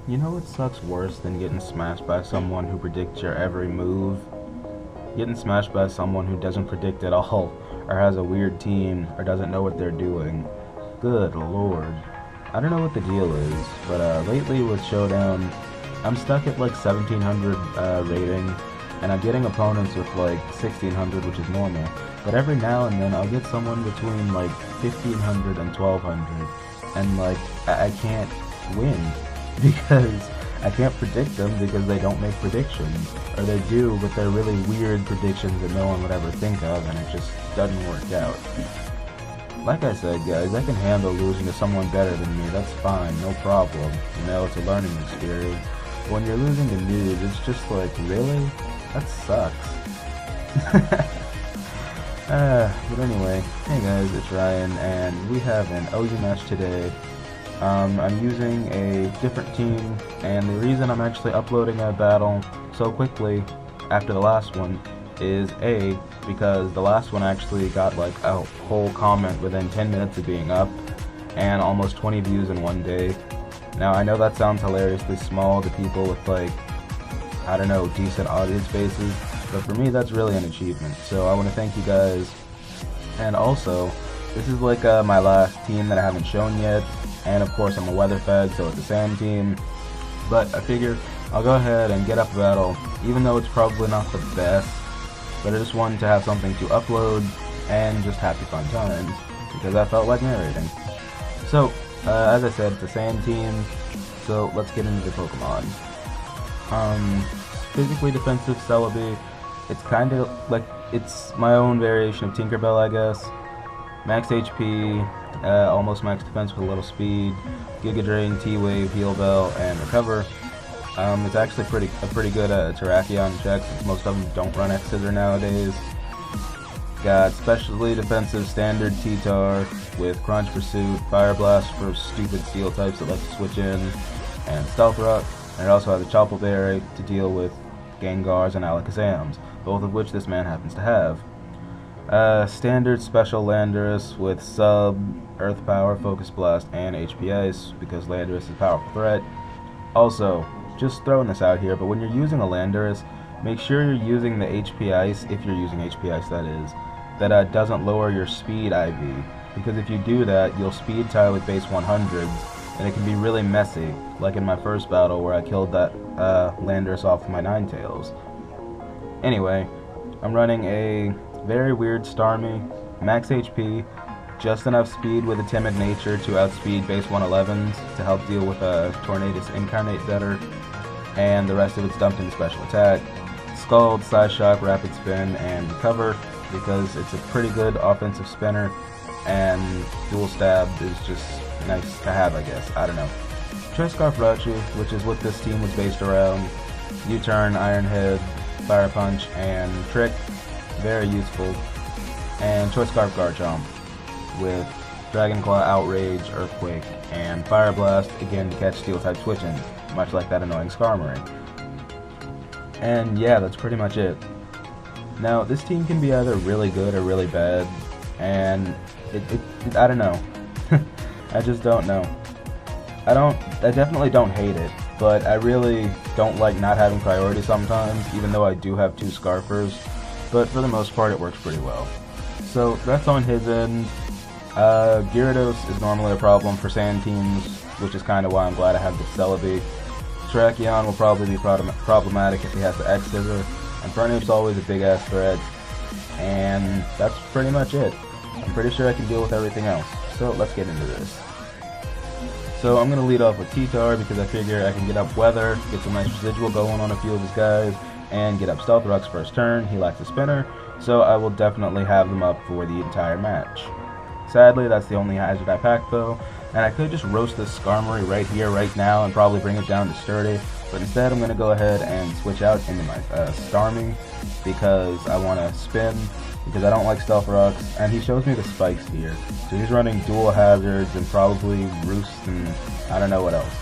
You know what sucks worse than getting smashed by someone who predicts your every move? Getting smashed by someone who doesn't predict at all, or has a weird team, or doesn't know what they're doing. Good lord. I don't know what the deal is, but lately with Showdown, I'm stuck at like 1700 rating, and I'm getting opponents with like 1600, which is normal. But every now and then I'll get someone between like 1500 and 1200, and like I can't win because I can't predict them because they don't make predictions. Or they do, but they're really weird predictions that no one would ever think of, and it just doesn't work out. Like I said, guys, I can handle losing to someone better than me. That's fine, no problem. You know, it's a learning experience. But when you're losing to noobs, it's just like, really? That sucks. But anyway, hey guys, it's Ryan, and we have an OU match today. I'm using a different team, and the reason I'm actually uploading a battle so quickly after the last one is A, because the last one actually got like a whole comment within 10 minutes of being up, and almost 20 views in one day. Now I know that sounds hilariously small to people with like, I don't know, decent audience bases, but for me that's really an achievement, so I want to thank you guys. And also, this is like my last team that I haven't shown yet, and of course I'm a weather fed, so it's a sand team, but I figure I'll go ahead and get up a battle, even though it's probably not the best, but I just wanted to have something to upload and just happy fun times, because I felt like narrating. So, as I said, it's a sand team, so let's get into the Pokemon. Physically defensive Celebi. It's kind of like, it's my own variation of Tinkerbell, I guess. Max HP, almost max defense with a little speed, Giga Drain, T-Wave, Heal Bell, and Recover. It's actually pretty good Terrakion check, since most of them don't run X-Scissor nowadays. Got specially defensive standard T-Tar with Crunch Pursuit, Fire Blast for stupid steel types that like to switch in, and Stealth Rock. And it also has a Chople Berry to deal with Gengars and Alakazams, both of which this man happens to have. Standard special Landorus with Sub, Earth Power, Focus Blast, and HP Ice, because Landorus is a powerful threat. Also, just throwing this out here, but when you're using a Landorus, make sure you're using the HP Ice, if you're using HP Ice that is, that doesn't lower your speed IV, because if you do that, you'll speed tie with base 100s, and it can be really messy, like in my first battle where I killed that Landorus off with my Ninetales. Anyway, I'm running a very weird Starmie, max HP, just enough speed with a timid nature to outspeed base 111s to help deal with a Tornadus Incarnate better, and the rest of it's dumped into special attack, Scald, Side Shock, Rapid Spin, and Recover, because it's a pretty good offensive spinner, and Dual Stab is just nice to have, I guess. I don't know. Choice Scarf Rachu, which is what this team was based around, U-Turn, Iron Head, Fire Punch, and Trick. Very useful. And Choice Scarf Garchomp with Dragon Claw, Outrage, Earthquake, and Fire Blast, again to catch Steel type switching, much like that annoying Skarmory. And yeah, that's pretty much it. Now, this team can be either really good or really bad, and I don't know. I just don't know. I definitely don't hate it, but I really don't like not having priority sometimes, even though I do have 2 Scarfers. But for the most part, it works pretty well. So that's on his end. Gyarados is normally a problem for sand teams, which is kind of why I'm glad I have the Celebi. Terrakion will probably be problematic if he has the X-Scissor, and Fernoop's always a big-ass threat, and that's pretty much it. I'm pretty sure I can deal with everything else, so let's get into this. So I'm going to lead off with T-Tar because I figure I can get up Weather, get some nice residual going on a few of his guys, and get up Stealth Rock's first turn. He lacks a spinner, so I will definitely have them up for the entire match. Sadly, that's the only hazard I packed though, and I could just roast this Skarmory right here, right now, and probably bring it down to Sturdy, but instead I'm going to go ahead and switch out into my Starmie, because I want to spin, because I don't like Stealth Rocks, and he shows me the spikes here, so he's running dual hazards and probably Roost and I don't know what else.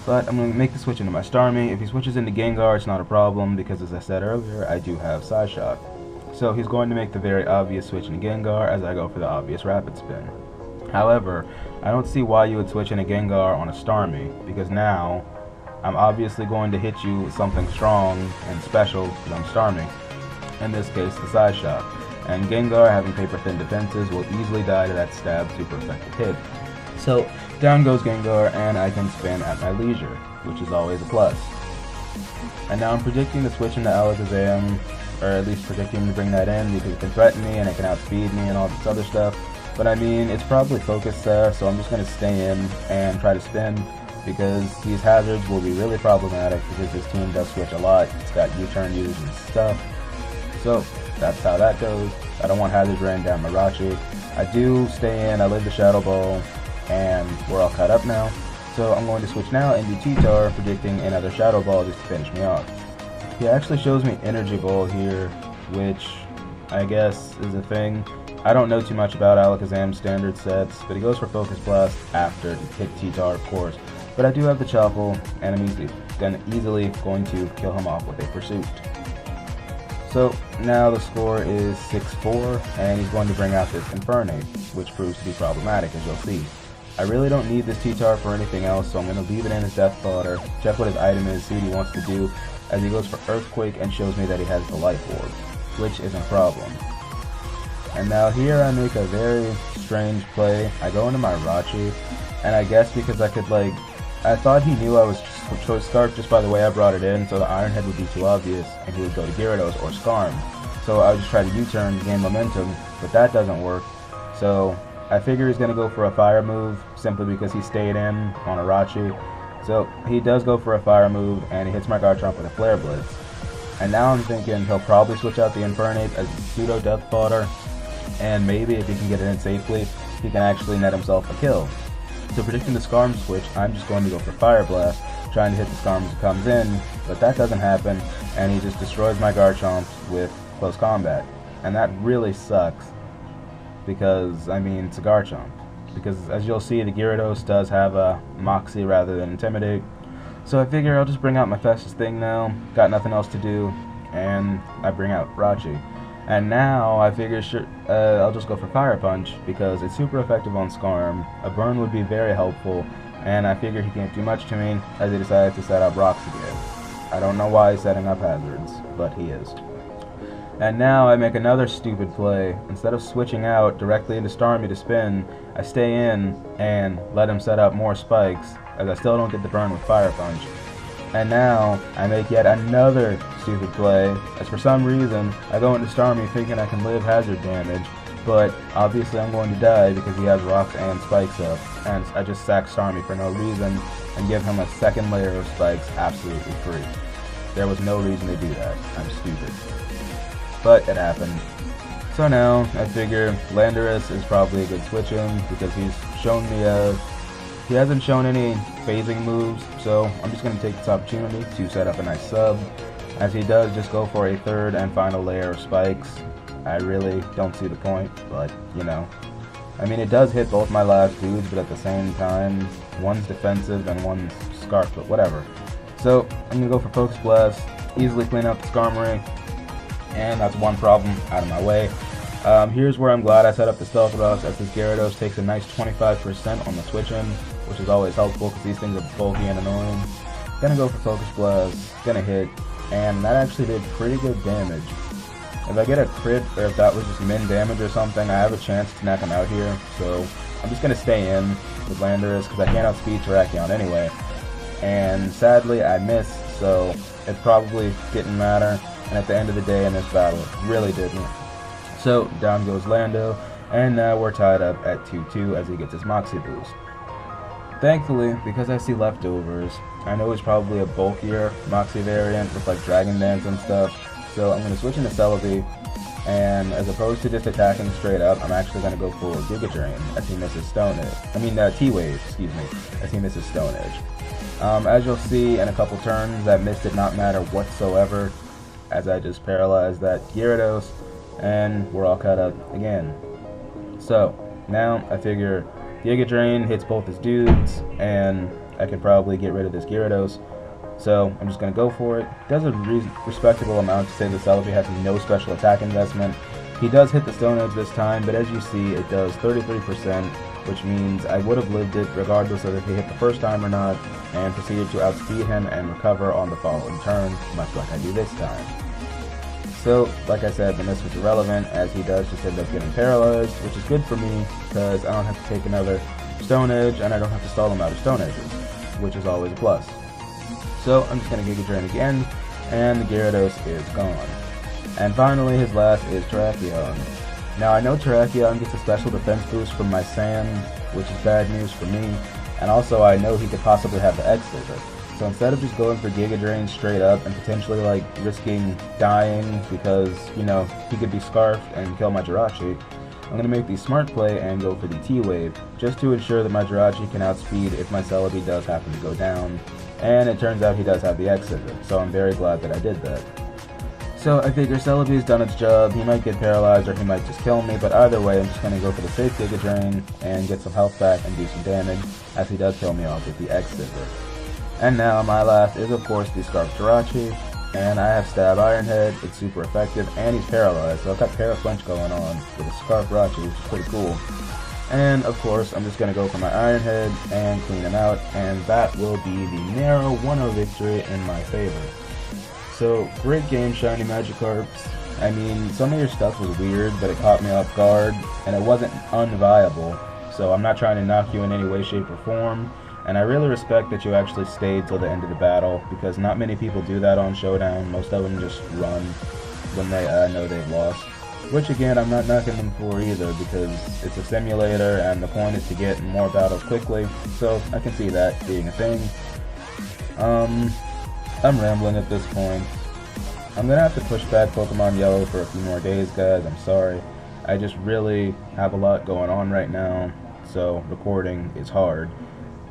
But I'm going to make the switch into my Starmie. If he switches into Gengar, it's not a problem, because as I said earlier, I do have Side Shock. So he's going to make the very obvious switch into Gengar as I go for the obvious Rapid Spin. However, I don't see why you would switch into Gengar on a Starmie, because now I'm obviously going to hit you with something strong and special because I'm Starmie. In this case, the Side Shot. And Gengar, having paper thin defenses, will easily die to that stab super effective hit. So down goes Gengar, and I can spin at my leisure, which is always a plus. And now I'm predicting to switch into Alakazam, or at least predicting to bring that in because it can threaten me and it can outspeed me and all this other stuff. But I mean, it's probably focused there, so I'm just going to stay in and try to spin because these hazards will be really problematic because this team does switch a lot. It's got U-turn used and stuff. So that's how that goes. I don't want hazards raining down Mirachi. I do stay in, I live the Shadow Ball, and we're all caught up now. So I'm going to switch now into T-Tar, predicting another Shadow Ball just to finish me off. He actually shows me Energy Ball here, which I guess is a thing. I don't know too much about Alakazam's standard sets, but he goes for Focus Blast after to hit T-Tar, of course. But I do have the Chople, and I'm easily going to kill him off with a Pursuit. So now the score is 6-4, and he's going to bring out this Infernape, which proves to be problematic, as you'll see. I really don't need this T-Tar for anything else, so I'm going to leave it in his Death Fodder, check what his item is, see what he wants to do, as he goes for Earthquake and shows me that he has the Life Orb, which isn't a problem. And now here I make a very strange play. I go into my Rachi, and I guess because I could I thought he knew I was Choice Scarf just by the way I brought it in, so the Iron Head would be too obvious, and he would go to Gyarados or Skarm. So I would just try to U-turn, gain momentum, but that doesn't work. So I figure he's going to go for a Fire move, simply because he stayed in on Arachi. So he does go for a Fire move, and he hits my Garchomp with a Flare Blitz. And now I'm thinking he'll probably switch out the Infernape as pseudo Death Fodder, and maybe if he can get it in safely, he can actually net himself a kill. So predicting the Skarm switch, I'm just going to go for Fire Blast, trying to hit the Skarm as it comes in, but that doesn't happen, and he just destroys my Garchomp with Close Combat. And that really sucks, because, I mean, it's a Garchomp. Because, as you'll see, the Gyarados does have a Moxie rather than Intimidate. So I figure I'll just bring out my fastest thing now, got nothing else to do, and I bring out Rachi. And now I figure I'll just go for Fire Punch because it's super effective on Skarm. A burn would be very helpful, and I figure he can't do much to me as he decided to set up rocks again. I don't know why he's setting up hazards, but he is. And now I make another stupid play. Instead of switching out directly into Starmie to spin, I stay in and let him set up more spikes as I still don't get the burn with Fire Punch. And now I make yet another stupid play, as for some reason I go into Starmie thinking I can live hazard damage, but obviously I'm going to die because he has rocks and spikes up, and I just sack Starmie for no reason and give him a second layer of spikes absolutely free. There was no reason to do that. I'm stupid. But it happened. So now I figure Landorus is probably a good switch in because he's shown me he hasn't shown any phasing moves, so I'm just going to take this opportunity to set up a nice sub, as he does just go for a third and final layer of spikes. I really don't see the point, but, you know. I mean, it does hit both my last dudes, but at the same time, one's defensive and one's Scarf, but whatever. So, I'm going to go for Focus Blast, easily clean up the Skarmory, and that's one problem out of my way. Here's where I'm glad I set up the Stealth Rocks, as this Gyarados takes a nice 25% on the switch in, which is always helpful because these things are bulky and annoying. Gonna go for Focus Blast, gonna hit, and that actually did pretty good damage. If I get a crit, or if that was just min damage or something, I have a chance to knock him out here, so I'm just gonna stay in with Landorus because I can't outspeed Terrakion anyway. And sadly, I missed, so it probably didn't matter, and at the end of the day in this battle, it really didn't. So down goes Lando, and now we're tied up at 2-2 as he gets his Moxie boost. Thankfully, because I see leftovers, I know he's probably a bulkier Moxie variant with like Dragon Dance and stuff, so I'm going to switch into Celebi, and as opposed to just attacking straight up, I'm actually going to go for Giga Drain as he misses Stone Edge. T-Wave, excuse me, as he misses Stone Edge. As you'll see in a couple turns, that miss did not matter whatsoever, as I just paralyzed that Gyarados, and we're all caught up again. So now I figure Giga Drain hits both his dudes, and I can probably get rid of this Gyarados. So I'm just going to go for it. Does a respectable amount to say the Celebi has no special attack investment. He does hit the Stone Edge this time, but as you see, it does 33%, which means I would have lived it regardless of if he hit the first time or not, and proceeded to outspeed him and recover on the following turn, much like I do this time. So, like I said, the miss was irrelevant, as he does just end up getting paralyzed, which is good for me, because I don't have to take another Stone Edge, and I don't have to stall him out of Stone Edges, which is always a plus. So, I'm just going to Giga Drain again, and the Gyarados is gone. And finally, his last is Terrakion. Now, I know Terrakion gets a special defense boost from my Sand, which is bad news for me, and also I know he could possibly have the X-Scissor. So instead of just going for Giga Drain straight up and potentially like risking dying because, you know, he could be Scarfed and kill my Jirachi, I'm going to make the smart play and go for the T-Wave, just to ensure that my Jirachi can outspeed if my Celebi does happen to go down. And it turns out he does have the X-Scissor, so I'm very glad that I did that. So I figure Celebi's done its job, he might get paralyzed or he might just kill me, but either way I'm just going to go for the safe Giga Drain and get some health back and do some damage, as he does kill me off with the X-Scissor. And now my last is of course the Scarf Jirachi, and I have Stab Iron Head, it's super effective, and he's paralyzed, so I've got Para-Flinch going on with a Scarf Jirachi, which is pretty cool. And of course I'm just going to go for my Iron Head and clean him out, and that will be the narrow 1-0 victory in my favor. So, great game, Shiny Magikarps. I mean, some of your stuff was weird, but it caught me off guard, and it wasn't unviable, so I'm not trying to knock you in any way, shape, or form. And I really respect that you actually stayed till the end of the battle, because not many people do that on Showdown. Most of them just run when they know they've lost. Which again, I'm not knocking them for either, because it's a simulator and the point is to get more battles quickly, so I can see that being a thing. I'm rambling at this point. I'm gonna have to push back Pokemon Yellow for a few more days, guys, I'm sorry. I just really have a lot going on right now, so recording is hard.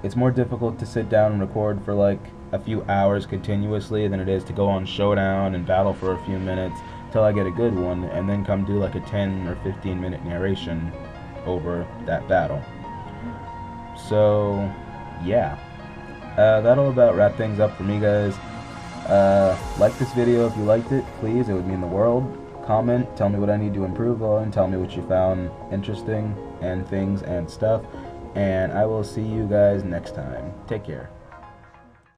It's more difficult to sit down and record for like a few hours continuously than it is to go on Showdown and battle for a few minutes till I get a good one and then come do like a 10 or 15 minute narration over that battle. So yeah, that'll about wrap things up for me, guys. Like this video if you liked it, please, it would mean the world. Comment, tell me what I need to improve on, tell me what you found interesting and things and stuff. And I will see you guys next time. Take care.